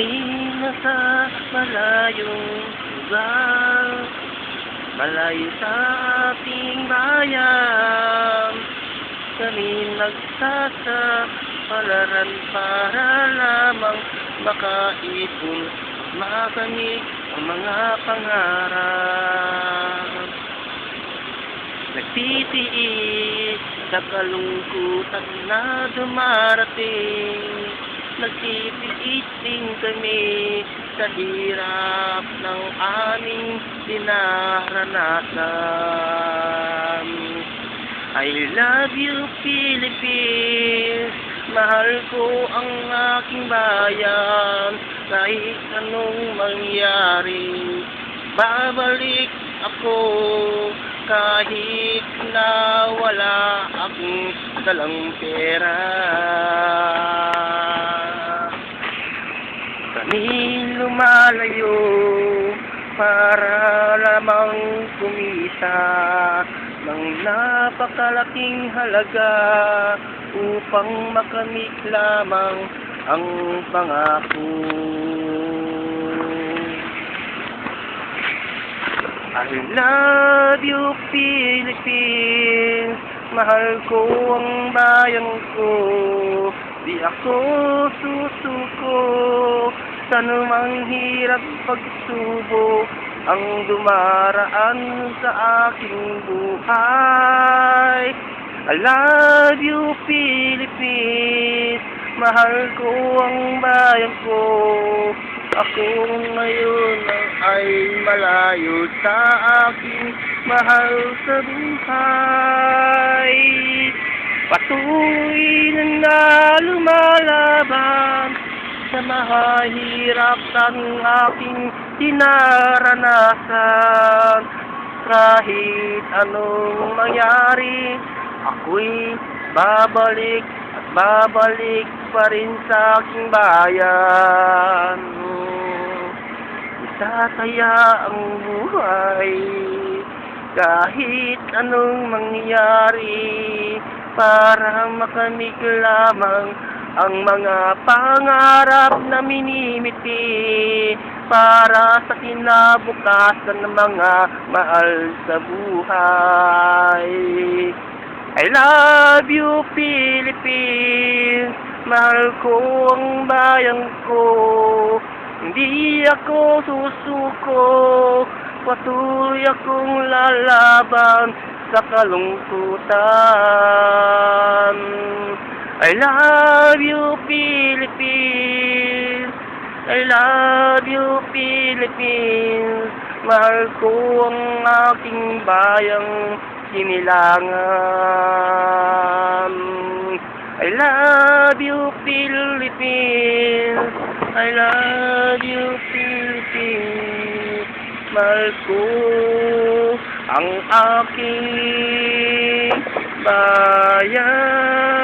Kami nasa malayong lugar, malayo sa ating bayan. Kami nagsasapalaran para lamang makaipon, makamit ang mga pangarap. Nagtitiis sa kalungkutan na dumarating, nagtitiis din kami sa hirap ng aming dinaranasan. I love you, Philippines. Mahal ko ang aking bayan. Kahit anong mangyari, babalik ako. Kahit na wala akong dalang pera. Kami lumalayo para lamang kumita ng napakalaking halaga upang makamit lamang ang pangako. I love you, Philippines. Mahal ko ang bayan ko. Di ako susuko sa anumang hirap pagsubok ang dumaraan sa aking buhay. I love you, Philippines. Mahal ko ang bayan ko. Ako ngayon ay malayo sa aking mahal sa buhay. Patuloy na lumalaban sa mahihirap ng aking dinaranasan. Kahit anong mangyari, ako'y babalik at babalik pa rin sa aking bayan. Isasaya ang buhay kahit anong mangyari para makamit lamang ang mga pangarap na minimiti para sa kinabukasan ng mga mahal sa buhay. I love you, Philippines. Mahal ko ang bayan ko. Hindi ako susuko. Patuloy akong lalaban sa kalungkutan. I love you, Philippines. I love you, Philippines. Mahal ko ang aking bayang kinilangan. I love you, Philippines. I love you, Philippines. Mahal ko ang aking bayan.